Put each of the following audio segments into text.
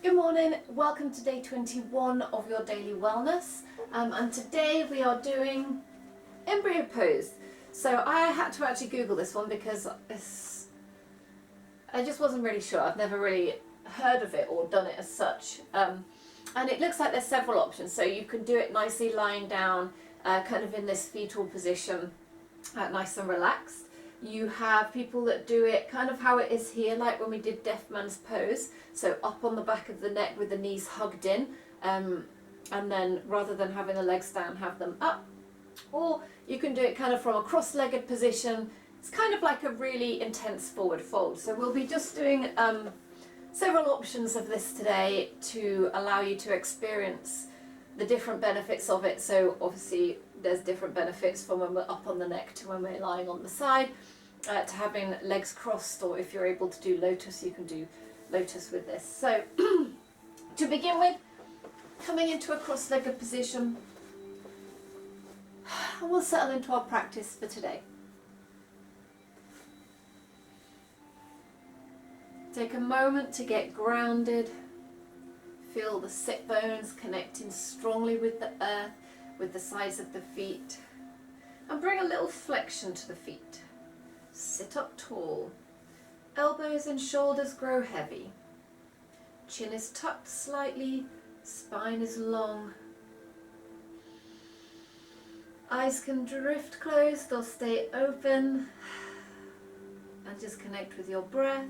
Good morning, welcome to day 21 of your daily wellness, and today we are doing embryo pose. So I had to actually Google this one because I just wasn't really sure. I've never really heard of it or done it as such, and it looks like there's several options. So you can do it nicely lying down, kind of in this fetal position, nice and relaxed. You have people that do it kind of how it is here, like when we did Deaf Man's Pose, so up on the back of the neck with the knees hugged in, and then rather than having the legs down, have them up. Or you can do it kind of from a cross-legged position. It's kind of like a really intense forward fold. So we'll be just doing several options of this today to allow you to experience the different benefits of it. So obviously there's different benefits from when we're up on the neck to when we're lying on the side, to having legs crossed, or if you're able to do lotus, you can do lotus with this. So to begin with, coming into a cross-legged position, and we'll settle into our practice for today. Take a moment to get grounded. Feel the sit bones connecting strongly with the earth, with the sides of the feet, and bring a little flexion to the feet. Sit up tall. Elbows and shoulders grow heavy. Chin is tucked slightly, spine is long. Eyes can drift closed or stay open, and just connect with your breath,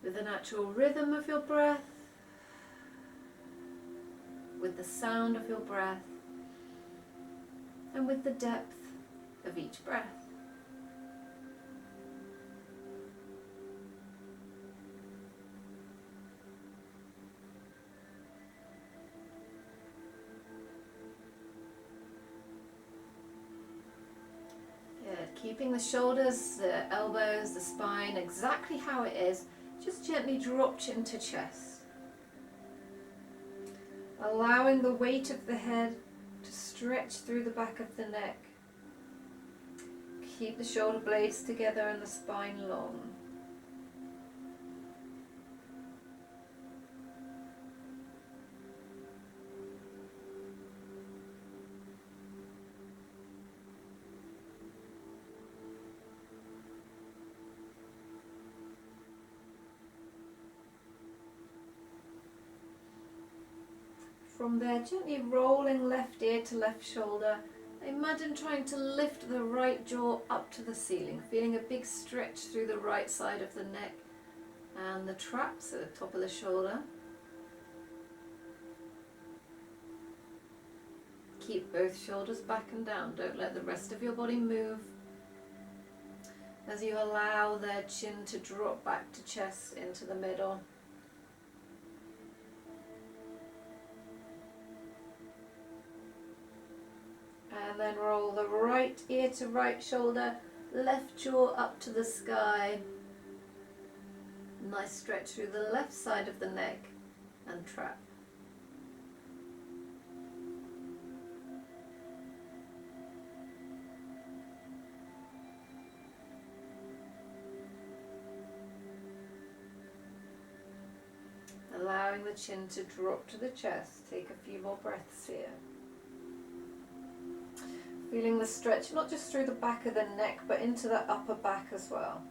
with the natural rhythm of your breath, with the sound of your breath, and with the depth of each breath. Good. Keeping the shoulders, the elbows, the spine exactly how it is. Just gently drop chin to chest. Allowing the weight of the head to stretch through the back of the neck. Keep the shoulder blades together and the spine long. From there, gently rolling left ear to left shoulder. Imagine trying to lift the right jaw up to the ceiling, feeling a big stretch through the right side of the neck and the traps at the top of the shoulder. Keep both shoulders back and down. Don't let the rest of your body move as you allow their chin to drop back to chest into the middle. And then roll the right ear to right shoulder, left jaw up to the sky. Nice stretch through the left side of the neck and trap. Allowing the chin to drop to the chest. Take a few more breaths here. Feeling the stretch, not just through the back of the neck, but into the upper back as well.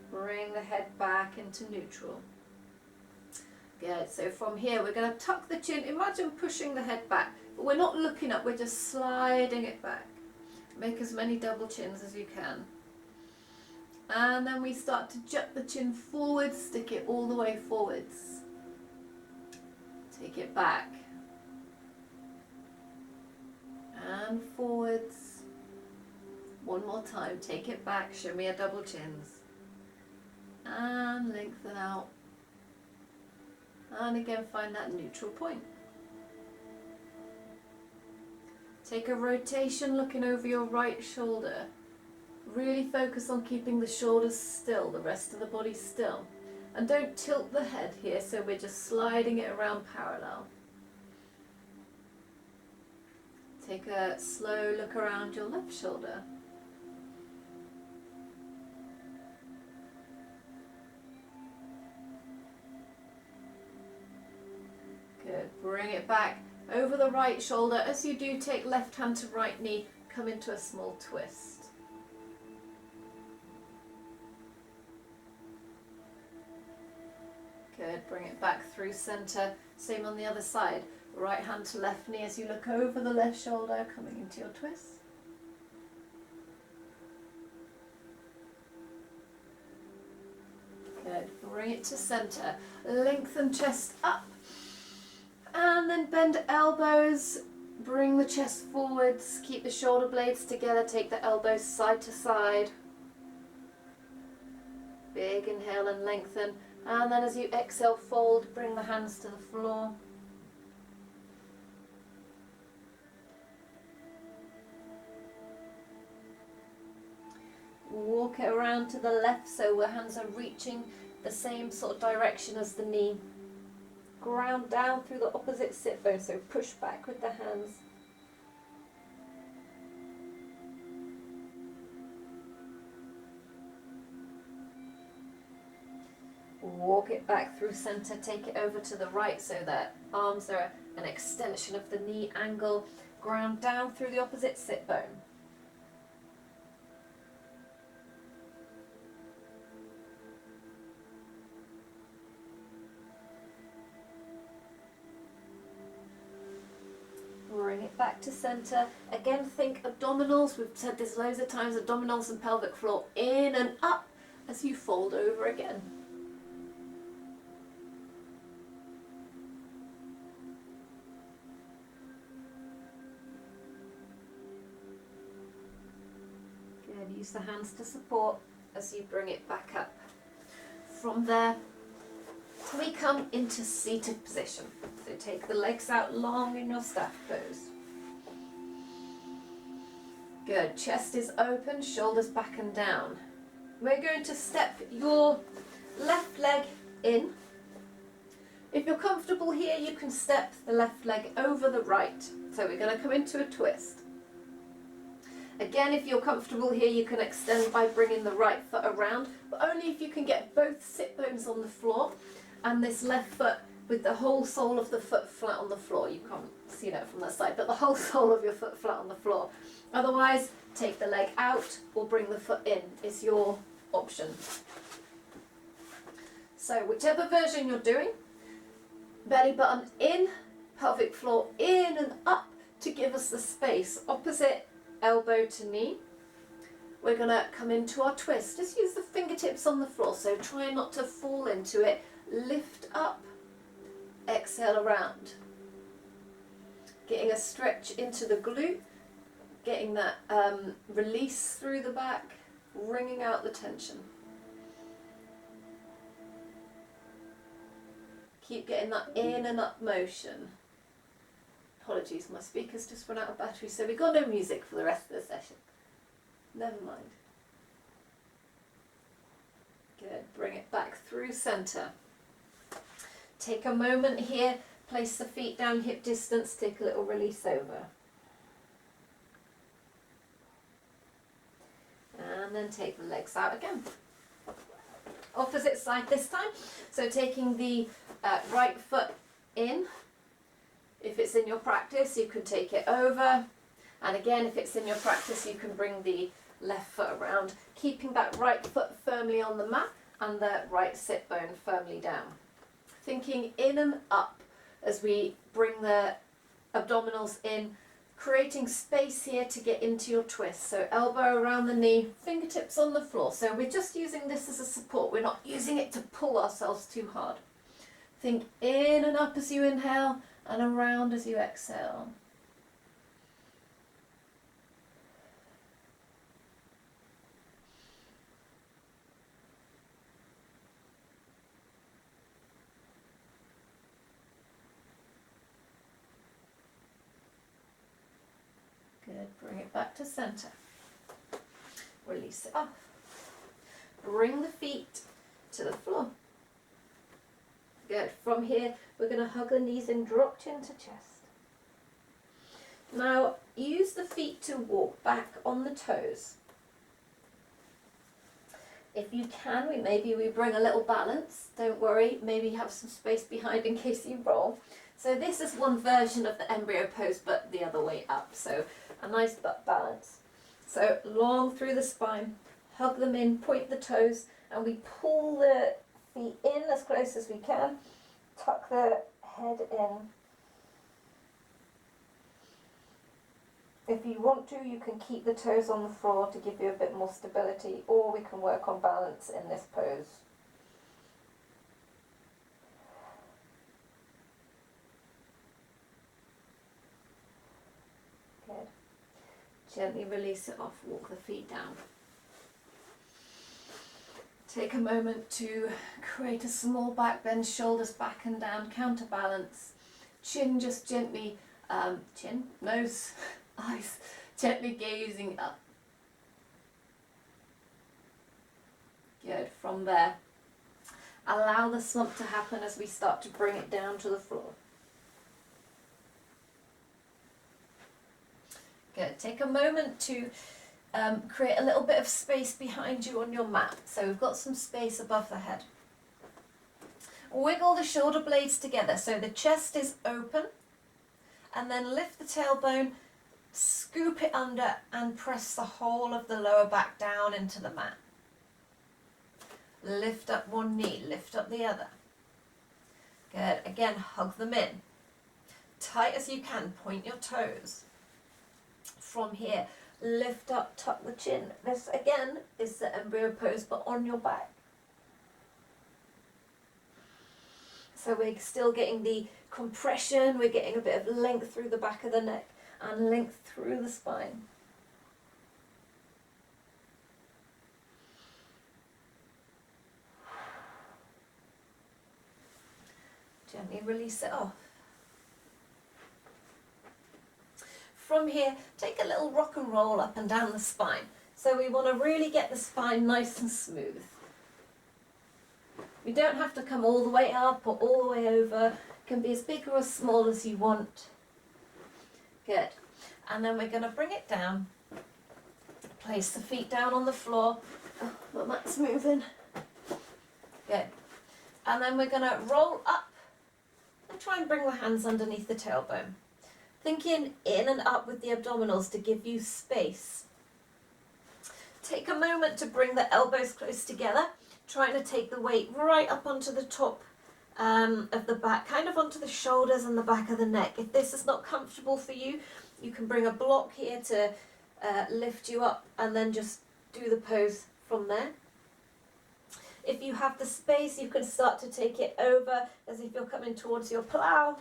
Bring the head back into neutral. Good, so from here we're going to tuck the chin. Imagine pushing the head back, but we're not looking up, we're just sliding it back. Make as many double chins as you can. And then we start to jut the chin forwards, stick it all the way forwards. Take it back and forwards. One more time, take it back, show me a double chins. And lengthen out. And again, find that neutral point. Take a rotation looking over your right shoulder. Really focus on keeping the shoulders still, the rest of the body still. And don't tilt the head here, so we're just sliding it around parallel. Take a slow look around your left shoulder. Bring it back over the right shoulder. As you do, take left hand to right knee, come into a small twist. Good, bring it back through center. Same on the other side. Right hand to left knee as you look over the left shoulder, coming into your twist. Good, bring it to center. Lengthen chest up. And then bend elbows. Bring the chest forwards. Keep the shoulder blades together. Take the elbows side to side. Big inhale and lengthen. And then as you exhale, fold, bring the hands to the floor. Walk it around to the left so the hands are reaching the same sort of direction as the knee. Ground down through the opposite sit bone, so push back with the hands. Walk it back through center, take it over to the right so that arms are an extension of the knee angle. Ground down through the opposite sit bone. Bring it back to center. Again, think abdominals. We've said this loads of times, abdominals and pelvic floor in and up as you fold over again. Good, use the hands to support as you bring it back up. From there, we come into seated position. So take the legs out long in your staff pose. Good, chest is open, shoulders back and down. We're going to step your left leg in. If you're comfortable here, you can step the left leg over the right. So we're going to come into a twist. Again, if you're comfortable here, you can extend by bringing the right foot around, but only if you can get both sit bones on the floor and this left foot with the whole sole of the foot flat on the floor. You can't see that from that side, but the whole sole of your foot flat on the floor. Otherwise, take the leg out or bring the foot in is your option. So whichever version you're doing, belly button in, pelvic floor in and up to give us the space. Opposite elbow to knee. We're going to come into our twist. Just use the fingertips on the floor, so try not to fall into it. Lift up, exhale around. Getting a stretch into the glute, getting that release through the back, wringing out the tension. Keep getting that in and up motion. Apologies, my speaker's just run out of battery, so we've got no music for the rest of the session. Never mind. Good, bring it back through center. Take a moment here, place the feet down hip distance, take a little release over. And then take the legs out again. Opposite side this time. So taking the right foot in. If it's in your practice, you can take it over. And again, if it's in your practice, you can bring the left foot around, keeping that right foot firmly on the mat and the right sit bone firmly down. Thinking in and up as we bring the abdominals in, creating space here to get into your twist. So elbow around the knee, fingertips on the floor. So we're just using this as a support. We're not using it to pull ourselves too hard. Think in and up as you inhale and around as you exhale. Good, bring it back to center. Release it off. Bring the feet to the floor. Good, from here we're going to hug the knees and drop chin to chest. Now use the feet to walk back on the toes. If you can, maybe we bring a little balance. Don't worry, maybe have some space behind in case you roll. So this is one version of the embryo pose, but the other way up. So a nice butt balance. So long through the spine, hug them in, point the toes, and we pull the feet in as close as we can. Tuck the head in. If you want to, you can keep the toes on the floor to give you a bit more stability, or we can work on balance in this pose. Good. Gently release it off, walk the feet down. Take a moment to create a small back bend, shoulders back and down, counterbalance. Chin just gently, nose, eyes, gently gazing up. Good, from there, allow the slump to happen as we start to bring it down to the floor. Good, take a moment to create a little bit of space behind you on your mat. So we've got some space above the head. Wiggle the shoulder blades together so the chest is open, and then lift the tailbone, scoop it under and press the whole of the lower back down into the mat. Lift up one knee, lift up the other. Good, again hug them in. Tight as you can, point your toes. From here, lift up, tuck the chin. This again is the embryo pose, but on your back. So we're still getting the compression, we're getting a bit of length through the back of the neck and length through the spine. Gently release it off. From here, take a little rock and roll up and down the spine. So we want to really get the spine nice and smooth. You don't have to come all the way up or all the way over. It can be as big or as small as you want. Good. And then we're going to bring it down. Place the feet down on the floor. Oh, my mat's moving. Good. And then we're going to roll up and try and bring the hands underneath the tailbone. Thinking in and up with the abdominals to give you space. Take a moment to bring the elbows close together, trying to take the weight right up onto the top of the back, kind of onto the shoulders and the back of the neck. If this is not comfortable for you, you can bring a block here to lift you up and then just do the pose from there. If you have the space, you can start to take it over as if you're coming towards your plough.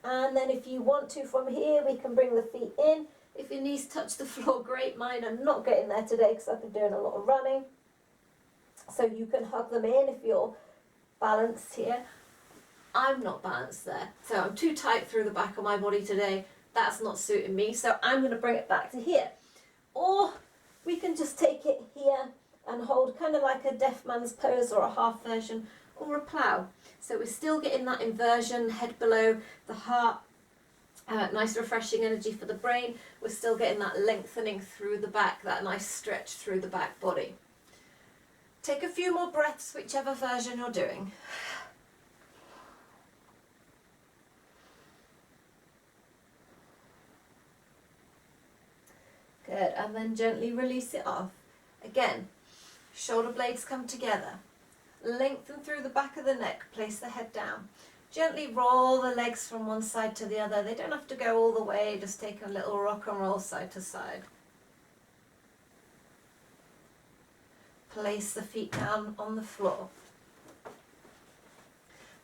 And then if you want to, from here, we can bring the feet in. If your knees touch the floor, great. Mine are not getting there today because I've been doing a lot of running. So you can hug them in if you're balanced here. I'm not balanced there. So I'm too tight through the back of my body today. That's not suiting me. So I'm going to bring it back to here. Or we can just take it here and hold kind of like a deaf man's pose or a half version or a plough. So we're still getting that inversion, head below the heart, nice refreshing energy for the brain. We're still getting that lengthening through the back, that nice stretch through the back body. Take a few more breaths, whichever version you're doing. Good, and then gently release it off. Again, shoulder blades come together. Lengthen through the back of the neck, place the head down. Gently roll the legs from one side to the other. They don't have to go all the way, just take a little rock and roll side to side. Place the feet down on the floor.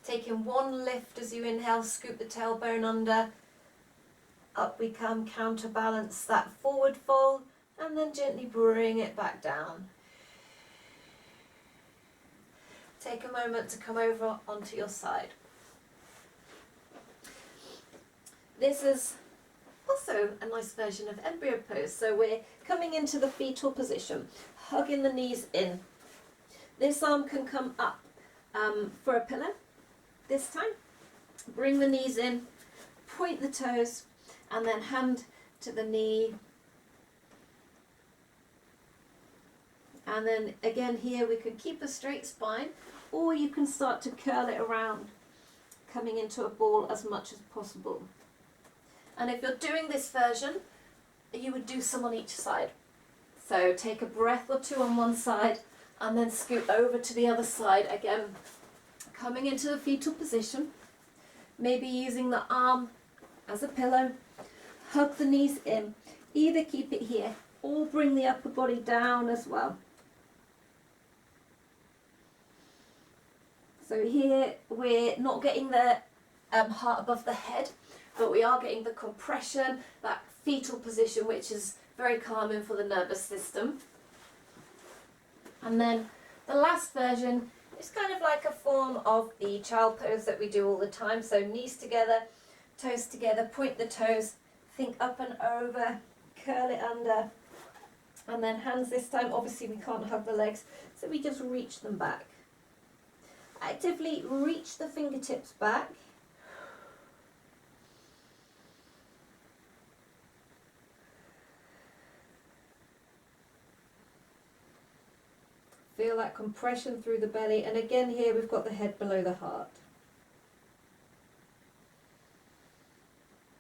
Taking one lift as you inhale, scoop the tailbone under. Up we come, counterbalance that forward fold, and then gently bring it back down. Take a moment to come over onto your side. This is also a nice version of embryo pose. So we're coming into the fetal position, hugging the knees in. This arm can come up for a pillow this time. Bring the knees in, point the toes, and then hand to the knee. And then again here we can keep a straight spine, or you can start to curl it around coming into a ball as much as possible. And if you're doing this version, you would do some on each side. So take a breath or two on one side and then scoot over to the other side again, coming into the fetal position, maybe using the arm as a pillow, hug the knees in, either keep it here or bring the upper body down as well. So here we're not getting the heart above the head, but we are getting the compression, that fetal position, which is very calming for the nervous system. And then the last version is kind of like a form of the child pose that we do all the time. So knees together, toes together, point the toes, think up and over, curl it under, and then hands this time. Obviously we can't hug the legs, so we just reach them back. Actively reach the fingertips back. Feel that compression through the belly, and again here we've got the head below the heart.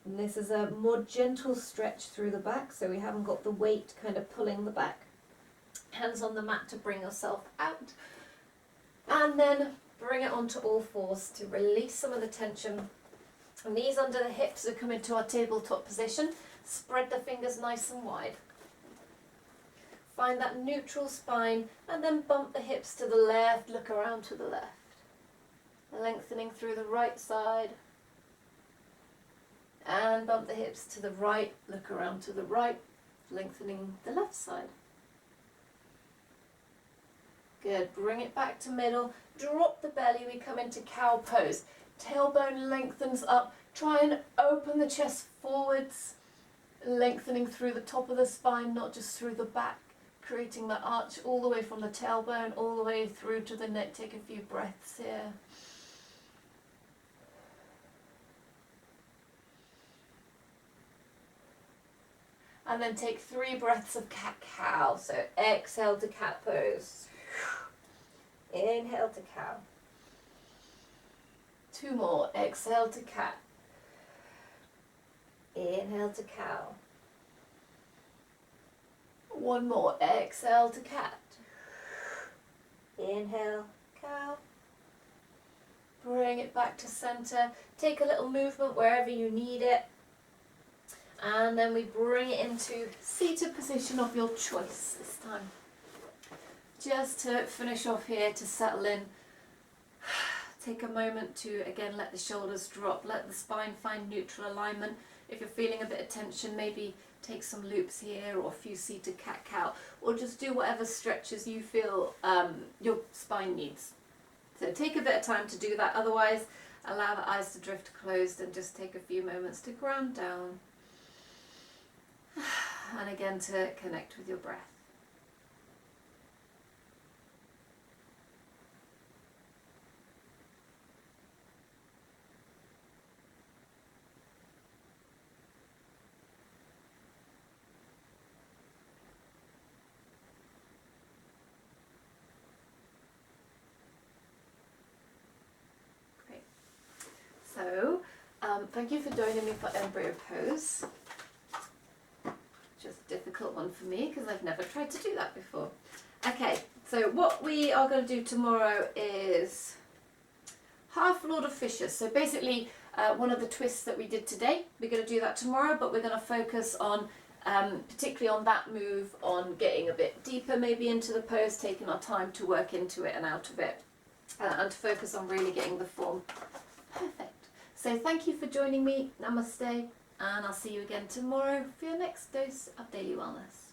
And this is a more gentle stretch through the back, so we haven't got the weight kind of pulling the back. Hands on the mat to bring yourself out. And then bring it onto all fours to release some of the tension. Knees under the hips to come into our tabletop position. Spread the fingers nice and wide. Find that neutral spine and then bump the hips to the left, look around to the left. Lengthening through the right side. And bump the hips to the right, look around to the right, lengthening the left side. Good, bring it back to middle, drop the belly, we come into cow pose. Tailbone lengthens up, try and open the chest forwards, lengthening through the top of the spine, not just through the back, creating the arch all the way from the tailbone, all the way through to the neck. Take a few breaths here. And then take 3 breaths of cat-cow. So exhale to cat pose. Inhale to cow. 2 more. Exhale to cat. Inhale to cow. 1 more. Exhale to cat. Inhale, cow. Bring it back to center. Take a little movement wherever you need it. And then we bring it into seated position of your choice this time. Just to finish off here, to settle in, take a moment to again let the shoulders drop, let the spine find neutral alignment. If you're feeling a bit of tension, maybe take some loops here or a few seated cat-cow, or just do whatever stretches you feel your spine needs. So take a bit of time to do that, otherwise allow the eyes to drift closed and just take a few moments to ground down. And again to connect with your breath. Great. So, thank you for joining me for embryo pose. Just a difficult one for me because I've never tried to do that before. Okay, so what we are going to do tomorrow is half Lord of Fishes. So basically one of the twists that we did today, we're going to do that tomorrow, but we're going to focus on particularly on that move, on getting a bit deeper maybe into the pose, taking our time to work into it and out of it, and to focus on really getting the form perfect. So thank you for joining me. Namaste. And I'll see you again tomorrow for your next dose of Daily Wellness.